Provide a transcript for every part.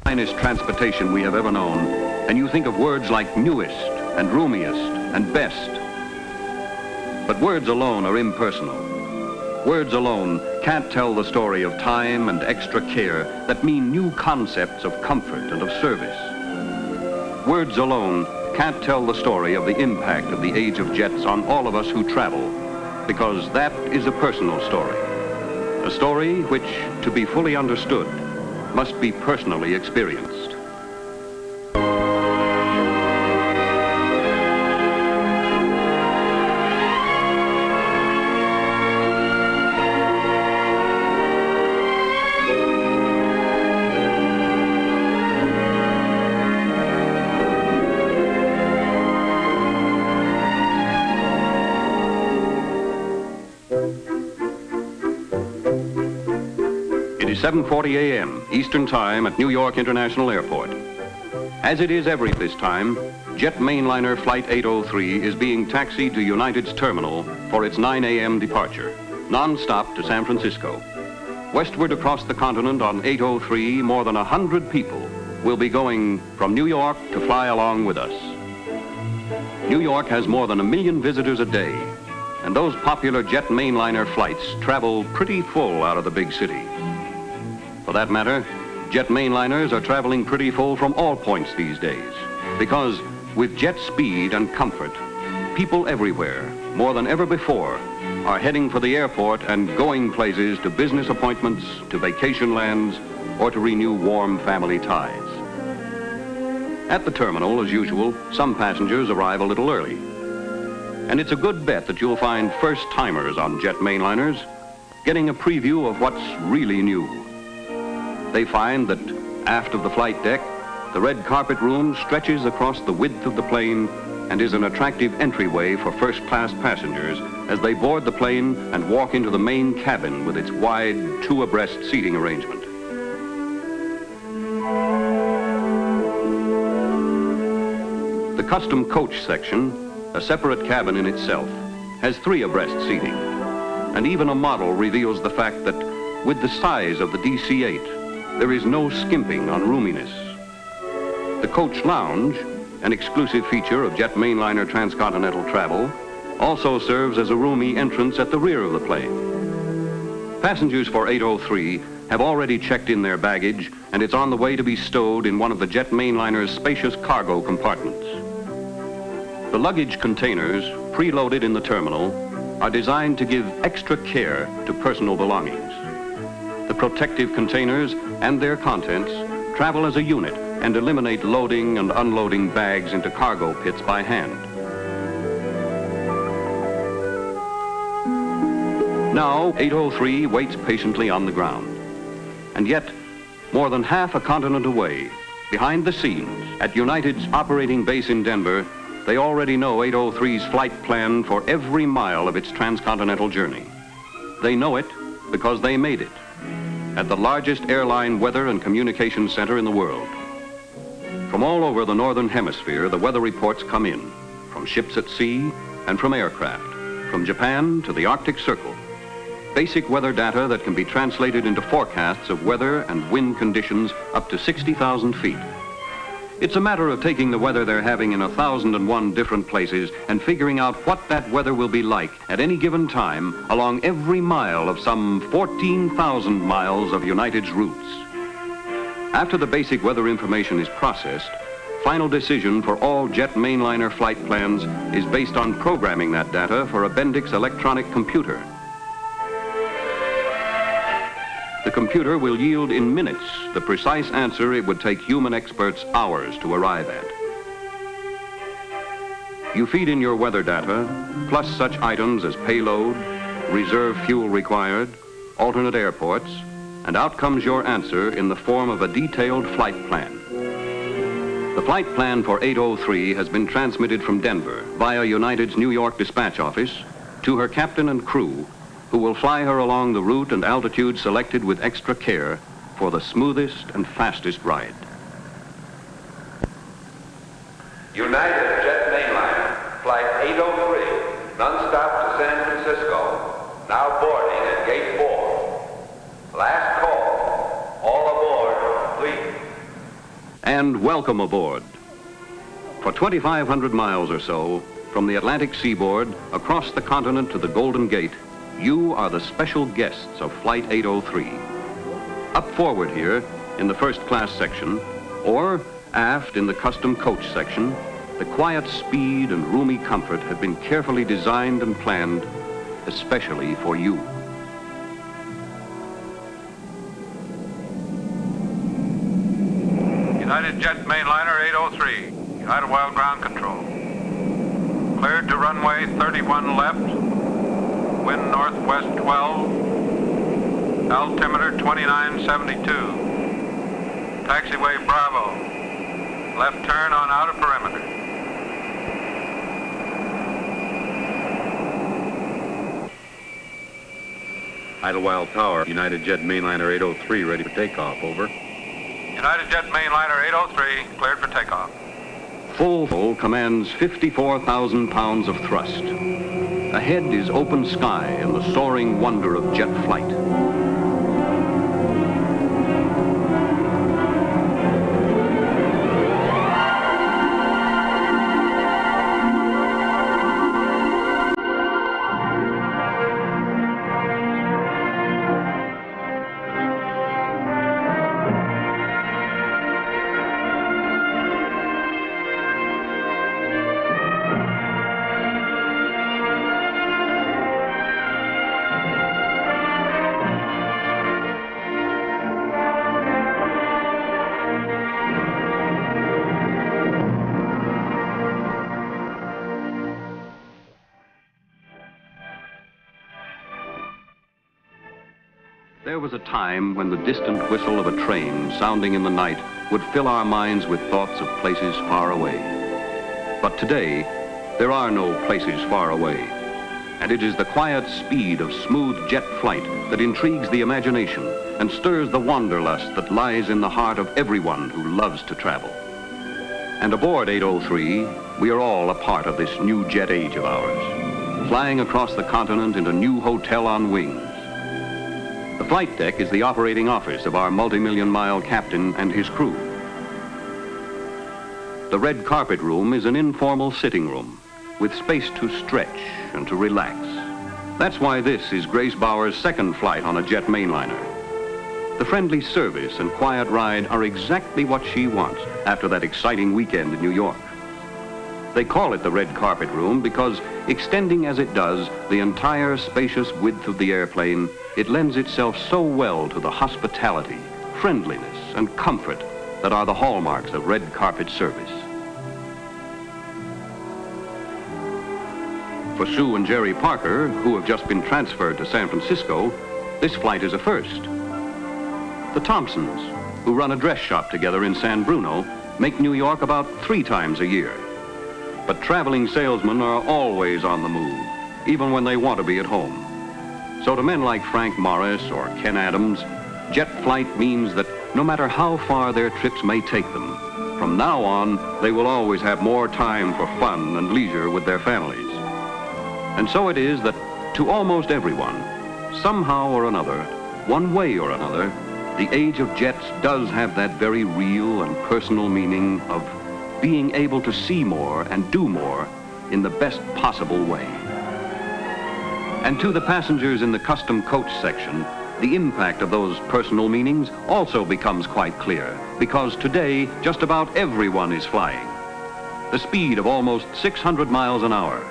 finest transportation we have ever known, and you think of words like newest and roomiest and best. But words alone are impersonal. Words alone can't tell the story of time and extra care that mean new concepts of comfort and of service. Words alone can't tell the story of the impact of the age of jets on all of us who travel, because that is a personal story. A story which, to be fully understood, must be personally experienced. It is 7:40 a.m. Eastern Time at New York International Airport. As it is every this time, Jet Mainliner Flight 803 is being taxied to United's terminal for its 9 a.m. departure, non-stop to San Francisco. Westward across the continent on 803, more than 100 people will be going from New York to fly along with us. New York has more than 1 million visitors a day, and those popular Jet Mainliner flights travel pretty full out of the big city. For that matter, jet mainliners are traveling pretty full from all points these days, because with jet speed and comfort, people everywhere, more than ever before, are heading for the airport and going places, to business appointments, to vacation lands, or to renew warm family ties. At the terminal, as usual, some passengers arrive a little early. And it's a good bet that you'll find first-timers on jet mainliners getting a preview of what's really new. They find that aft of the flight deck, the red carpet room stretches across the width of the plane and is an attractive entryway for first-class passengers as they board the plane and walk into the main cabin with its wide, two-abreast seating arrangement. The custom coach section, a separate cabin in itself, has 3 abreast seating, and even a model reveals the fact that with the size of the DC-8, there is no skimping on roominess. The coach lounge, an exclusive feature of jet mainliner transcontinental travel, also serves as a roomy entrance at the rear of the plane. Passengers for 803 have already checked in their baggage, and it's on the way to be stowed in one of the jet mainliner's spacious cargo compartments. The luggage containers, preloaded in the terminal, are designed to give extra care to personal belongings. The protective containers and their contents travel as a unit and eliminate loading and unloading bags into cargo pits by hand. Now, 803 waits patiently on the ground. And yet, more than half a continent away, behind the scenes, at United's operating base in Denver, they already know 803's flight plan for every mile of its transcontinental journey. They know it because they made it at the largest airline weather and communications center in the world. From all over the northern hemisphere, the weather reports come in, from ships at sea and from aircraft, from Japan to the Arctic Circle. Basic weather data that can be translated into forecasts of weather and wind conditions up to 60,000 feet. It's a matter of taking the weather they're having in 1,001 different places and figuring out what that weather will be like at any given time along every mile of some 14,000 miles of United's routes. After the basic weather information is processed, final decision for all jet mainliner flight plans is based on programming that data for a Bendix electronic computer. The computer will yield in minutes the precise answer it would take human experts hours to arrive at. You feed in your weather data, plus such items as payload, reserve fuel required, alternate airports, and out comes your answer in the form of a detailed flight plan. The flight plan for 803 has been transmitted from Denver via United's New York dispatch office to her captain and crew, who will fly her along the route and altitude selected with extra care for the smoothest and fastest ride. United Jet Mainliner, Flight 803, non-stop to San Francisco, now boarding at Gate 4. Last call, all aboard, please. and welcome aboard. For 2,500 miles or so, from the Atlantic seaboard across the continent to the Golden Gate, you are the special guests of Flight 803. Up forward here in the first class section, or aft in the custom coach section, the quiet speed and roomy comfort have been carefully designed and planned especially for you. United Jet Mainliner 803, United Wild Ground Control. Cleared to runway 31 left, wind northwest 12, altimeter 2972. Taxiway Bravo, left turn on outer perimeter. Idlewild Tower, United Jet Mainliner 803, ready for takeoff, over. United Jet Mainliner 803, cleared for takeoff. Full commands 54,000 pounds of thrust. Ahead is open sky and the soaring wonder of jet flight. There was a time when the distant whistle of a train sounding in the night would fill our minds with thoughts of places far away. But today, there are no places far away. And it is the quiet speed of smooth jet flight that intrigues the imagination and stirs the wanderlust that lies in the heart of everyone who loves to travel. And aboard 803, we are all a part of this new jet age of ours, flying across the continent in a new hotel on wings. The flight deck is the operating office of our multi-million-mile captain and his crew. The red carpet room is an informal sitting room with space to stretch and to relax. That's why this is Grace Bauer's second flight on a jet mainliner. The friendly service and quiet ride are exactly what she wants after that exciting weekend in New York. They call it the red carpet room because, extending as it does the entire spacious width of the airplane, it lends itself so well to the hospitality, friendliness, and comfort that are the hallmarks of red carpet service. For Sue and Jerry Parker, who have just been transferred to San Francisco, this flight is a first. The Thompsons, who run a dress shop together in San Bruno, make New York about 3 times a year. But traveling salesmen are always on the move, even when they want to be at home. So to men like Frank Morris or Ken Adams, jet flight means that no matter how far their trips may take them, from now on, they will always have more time for fun and leisure with their families. And so it is that to almost everyone, somehow or another, one way or another, the age of jets does have that very real and personal meaning of being able to see more and do more in the best possible way. And to the passengers in the custom coach section, the impact of those personal meanings also becomes quite clear, because today just about everyone is flying. The speed of almost 600 miles an hour,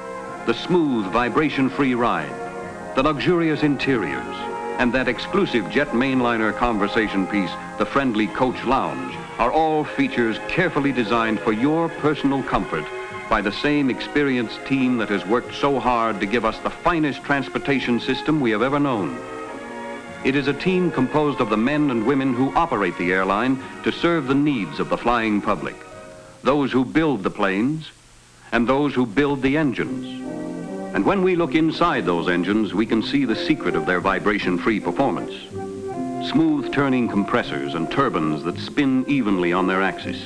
the smooth vibration-free ride, the luxurious interiors, and that exclusive jet mainliner conversation piece, the friendly coach lounge, are all features carefully designed for your personal comfort by the same experienced team that has worked so hard to give us the finest transportation system we have ever known. It is a team composed of the men and women who operate the airline to serve the needs of the flying public, those who build the planes, and those who build the engines. And when we look inside those engines, we can see the secret of their vibration-free performance. Smooth turning compressors and turbines that spin evenly on their axis.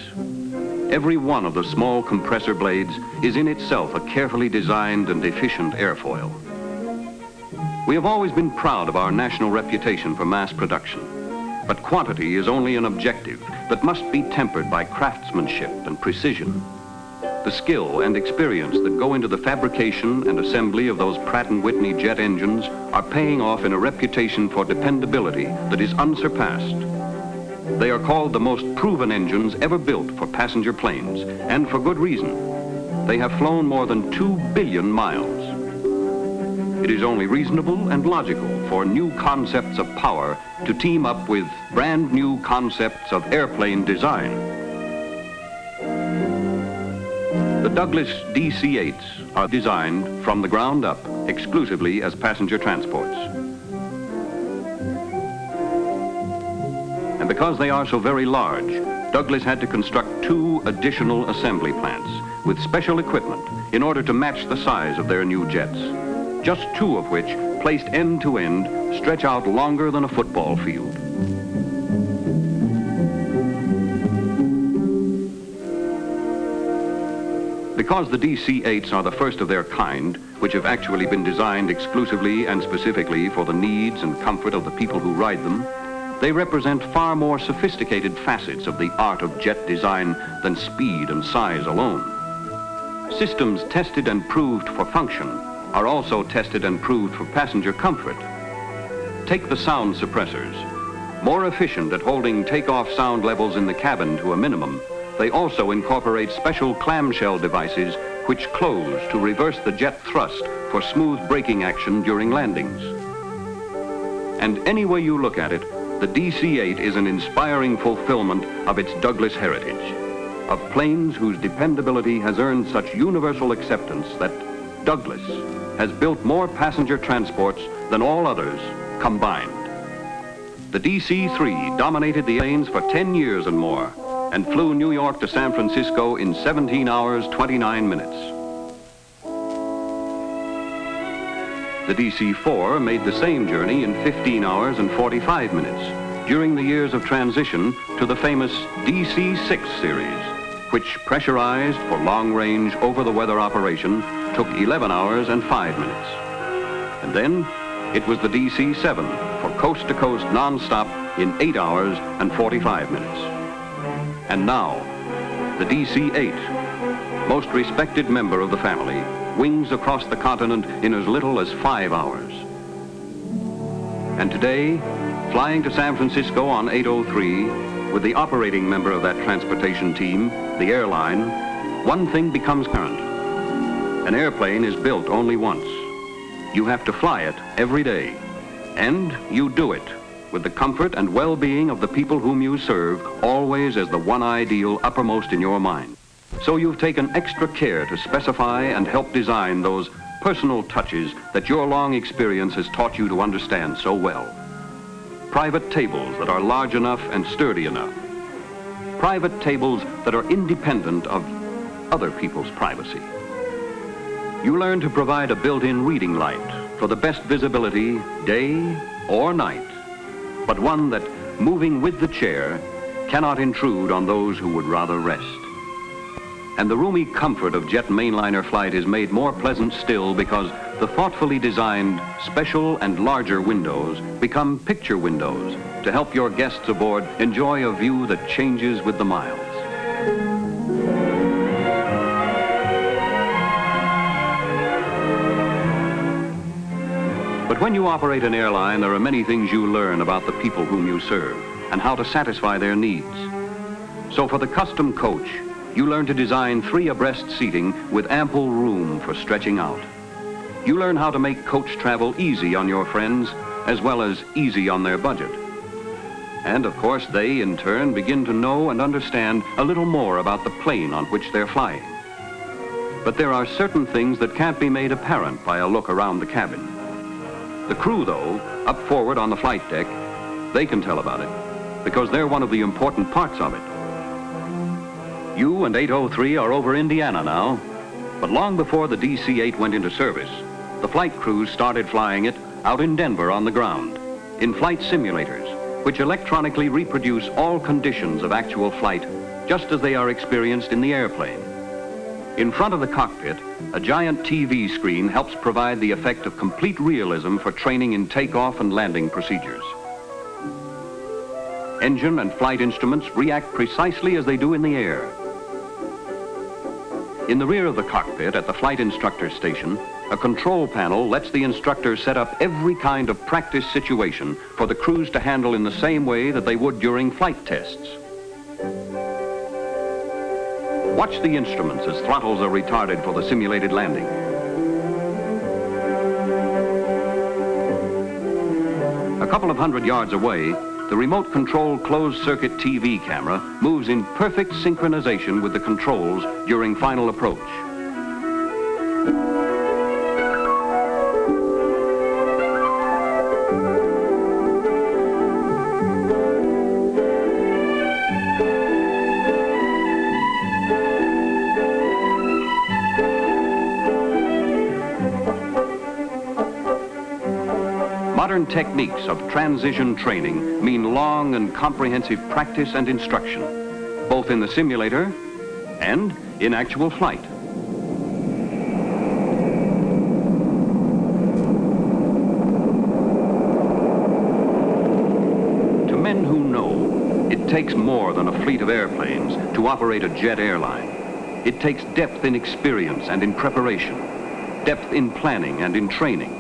Every one of the small compressor blades is in itself a carefully designed and efficient airfoil. We have always been proud of our national reputation for mass production, But quantity is only an objective that must be tempered by craftsmanship and precision. The skill and experience that go into the fabrication and assembly of those Pratt & Whitney jet engines are paying off in a reputation for dependability that is unsurpassed. They are called the most proven engines ever built for passenger planes, and for good reason. They have flown more than 2 billion miles. It is only reasonable and logical for new concepts of power to team up with brand new concepts of airplane design. The Douglas DC-8s are designed from the ground up exclusively as passenger transports. And because they are so very large, Douglas had to construct 2 additional assembly plants with special equipment in order to match the size of their new jets. Just 2 of which, placed end to end, stretch out longer than a football field. Because the DC-8s are the first of their kind, which have actually been designed exclusively and specifically for the needs and comfort of the people who ride them, they represent far more sophisticated facets of the art of jet design than speed and size alone. Systems tested and proved for function are also tested and proved for passenger comfort. Take the sound suppressors. More efficient at holding takeoff sound levels in the cabin to a minimum, they also incorporate special clamshell devices which close to reverse the jet thrust for smooth braking action during landings. And any way you look at it, the DC-8 is an inspiring fulfillment of its Douglas heritage, of planes whose dependability has earned such universal acceptance that Douglas has built more passenger transports than all others combined. The DC-3 dominated the lanes for 10 years and more and flew New York to San Francisco in 17 hours, 29 minutes. The DC-4 made the same journey in 15 hours and 45 minutes during the years of transition to the famous DC-6 series, which, pressurized for long-range over-the-weather operation, took 11 hours and 5 minutes. And then it was the DC-7 for coast-to-coast non-stop in 8 hours and 45 minutes. And now, the DC-8, most respected member of the family, wings across the continent in as little as 5 hours. And today, flying to San Francisco on 803, with the operating member of that transportation team, the airline, one thing becomes apparent. An airplane is built only once. You have to fly it every day. And you do it with the comfort and well-being of the people whom you serve always as the one ideal uppermost in your mind. So you've taken extra care to specify and help design those personal touches that your long experience has taught you to understand so well. Private tables that are large enough and sturdy enough. Private tables that are independent of other people's privacy. You learn to provide a built-in reading light for the best visibility, day or night, but one that, moving with the chair, cannot intrude on those who would rather rest. And the roomy comfort of jet mainliner flight is made more pleasant still because the thoughtfully designed special and larger windows become picture windows to help your guests aboard enjoy a view that changes with the miles. But when you operate an airline, there are many things you learn about the people whom you serve and how to satisfy their needs. So for the custom coach, you learn to design 3 abreast seating with ample room for stretching out. You learn how to make coach travel easy on your friends as well as easy on their budget. And of course, they in turn begin to know and understand a little more about the plane on which they're flying. But there are certain things that can't be made apparent by a look around the cabin. The crew, though, up forward on the flight deck, they can tell about it because they're one of the important parts of it. You and 803 are over Indiana now, but long before the DC-8 went into service, the flight crews started flying it out in Denver on the ground, in flight simulators, which electronically reproduce all conditions of actual flight just as they are experienced in the airplane. In front of the cockpit, a giant TV screen helps provide the effect of complete realism for training in takeoff and landing procedures. Engine and flight instruments react precisely as they do in the air. In the rear of the cockpit at the flight instructor station, a control panel lets the instructor set up every kind of practice situation for the crews to handle in the same way that they would during flight tests. Watch the instruments as throttles are retarded for the simulated landing. A couple of 100 yards away, the remote control closed-circuit TV camera moves in perfect synchronization with the controls during final approach. Modern techniques of transition training mean long and comprehensive practice and instruction, both in the simulator and in actual flight. To men who know, it takes more than a fleet of airplanes to operate a jet airline. It takes depth in experience and in preparation, depth in planning and in training.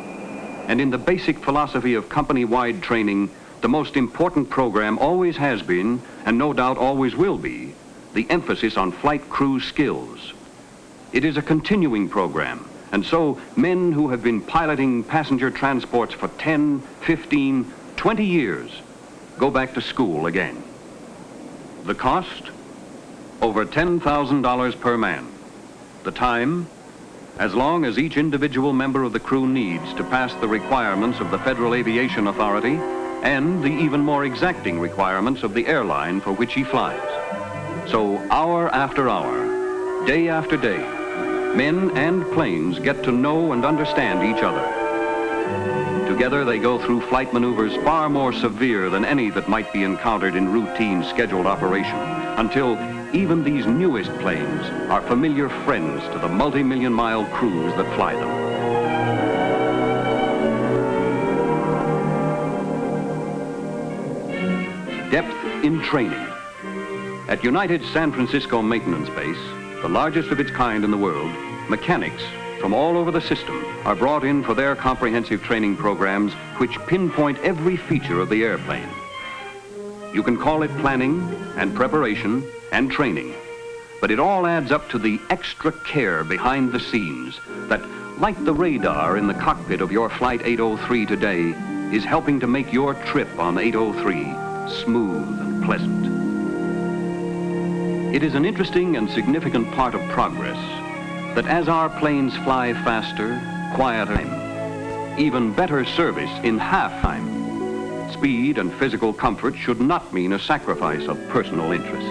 And in the basic philosophy of company-wide training, the most important program always has been, and no doubt always will be, the emphasis on flight crew skills. It is a continuing program, and so men who have been piloting passenger transports for 10, 15, 20 years go back to school again. The cost? Over $10,000 per man. The time? As long as each individual member of the crew needs to pass the requirements of the Federal Aviation Authority and the even more exacting requirements of the airline for which he flies. So hour after hour, day after day, men and planes get to know and understand each other. Together they go through flight maneuvers far more severe than any that might be encountered in routine scheduled operation, until even these newest planes are familiar friends to the multi-million-mile crews that fly them. Depth in training. At United's San Francisco Maintenance Base, the largest of its kind in the world, mechanics from all over the system are brought in for their comprehensive training programs which pinpoint every feature of the airplane. You can call it planning and preparation and training, but it all adds up to the extra care behind the scenes that, like the radar in the cockpit of your Flight 803 today, is helping to make your trip on 803 smooth and pleasant. It is an interesting and significant part of progress that as our planes fly faster, quieter, even better service in half time, speed and physical comfort should not mean a sacrifice of personal interest.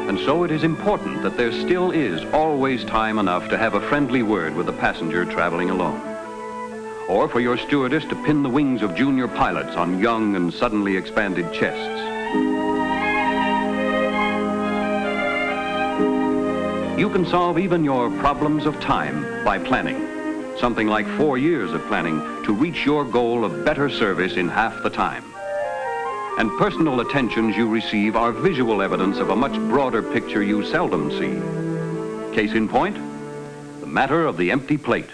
And so it is important that there still is always time enough to have a friendly word with the passenger traveling alone. Or for your stewardess to pin the wings of junior pilots on young and suddenly expanded chests. You can solve even your problems of time by planning. Something like 4 years of planning to reach your goal of better service in half the time. And personal attentions you receive are visual evidence of a much broader picture you seldom see. Case in point, the matter of the empty plate.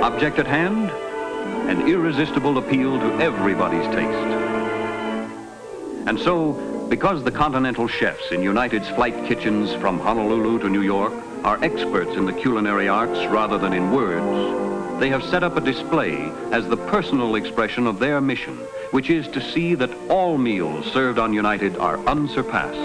Object at hand, an irresistible appeal to everybody's taste. And so, because the continental chefs in United's flight kitchens from Honolulu to New York are experts in the culinary arts rather than in words, they have set up a display as the personal expression of their mission, which is to see that all meals served on United are unsurpassed.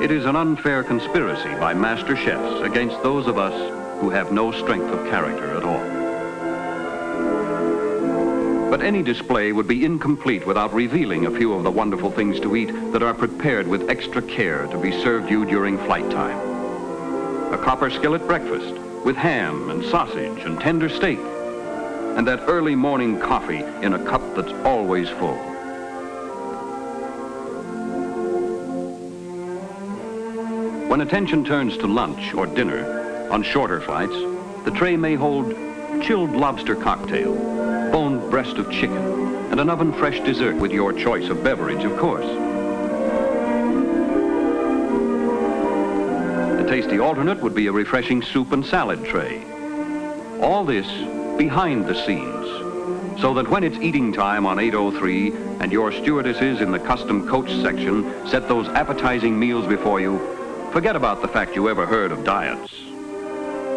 It is an unfair conspiracy by master chefs against those of us who have no strength of character at all. But any display would be incomplete without revealing a few of the wonderful things to eat that are prepared with extra care to be served you during flight time. A copper skillet breakfast with ham and sausage and tender steak, and that early morning coffee in a cup that's always full. When attention turns to lunch or dinner, on shorter flights, the tray may hold chilled lobster cocktail, boned breast of chicken, and an oven-fresh dessert with your choice of beverage, of course. A tasty alternate would be a refreshing soup and salad tray. All this behind the scenes, so that when it's eating time on 803 and your stewardesses in the custom coach section set those appetizing meals before you, forget about the fact you ever heard of diets.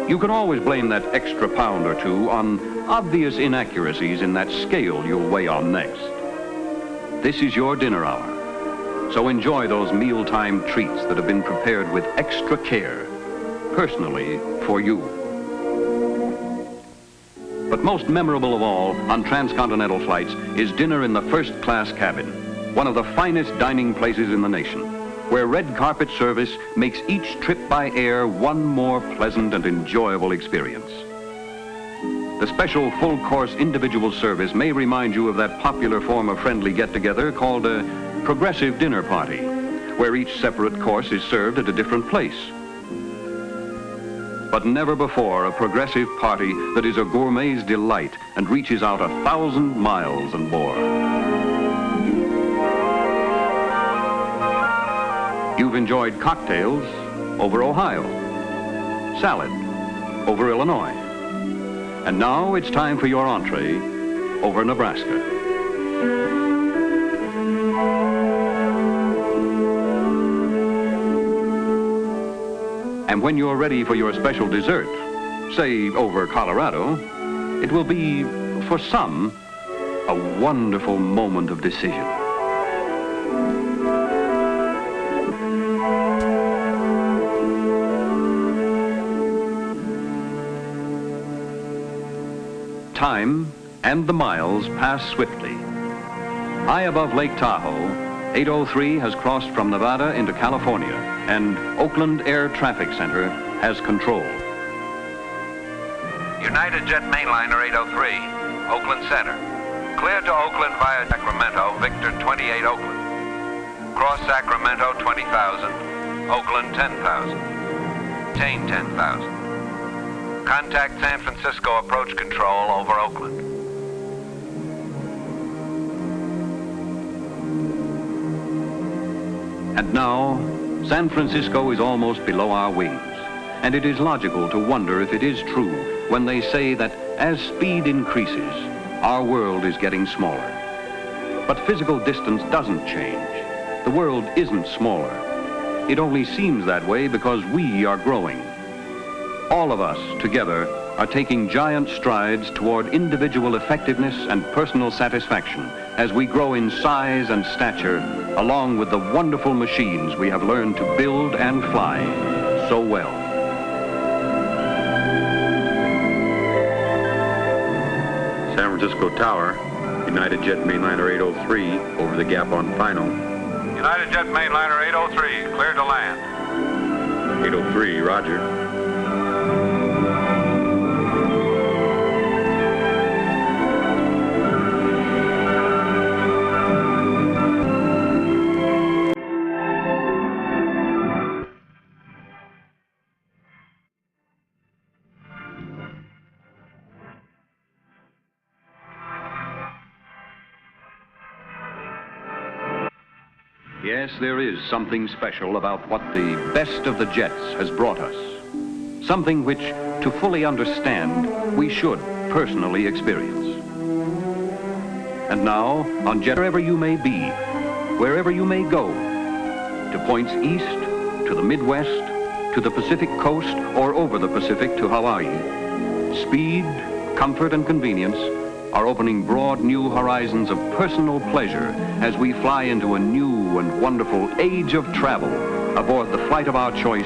You can always blame that extra pound or two on obvious inaccuracies in that scale you'll weigh on next. This is your dinner hour, so enjoy those mealtime treats that have been prepared with extra care, personally for you. But most memorable of all on transcontinental flights is dinner in the first-class cabin, one of the finest dining places in the nation, where red carpet service makes each trip by air one more pleasant and enjoyable experience. The special full-course individual service may remind you of that popular form of friendly get-together called a progressive dinner party, where each separate course is served at a different place. But never before a progressive party that is a gourmet's delight and reaches out 1,000 miles and more. You've enjoyed cocktails over Ohio, salad over Illinois, and now it's time for your entree over Nebraska. And when you're ready for your special dessert, say over Colorado, it will be, for some, a wonderful moment of decision. Time and the miles pass swiftly. High above Lake Tahoe, 803 has crossed from Nevada into California, and Oakland Air Traffic Center has control. United Jet Mainliner 803, Oakland Center. Clear to Oakland via Sacramento, Victor 28 Oakland. Cross Sacramento 20,000, Oakland 10,000. Attain 10,000. Contact San Francisco approach control over Oakland. And now, San Francisco is almost below our wings, and it is logical to wonder if it is true when they say that as speed increases, our world is getting smaller. But physical distance doesn't change. The world isn't smaller. It only seems that way because we are growing. All of us, together, are taking giant strides toward individual effectiveness and personal satisfaction as we grow in size and stature, along with the wonderful machines we have learned to build and fly so well. San Francisco Tower, United Jet Mainliner 803, over the gap on final. United Jet Mainliner 803, cleared to land. 803, roger. Yes, there is something special about what the best of the jets has brought us. Something which, to fully understand, we should personally experience. And now, on jet, wherever you may be, wherever you may go, to points east, to the Midwest, to the Pacific coast, or over the Pacific to Hawaii, speed, comfort, and convenience are opening broad new horizons of personal pleasure as we fly into a new and wonderful age of travel aboard the flight of our choice.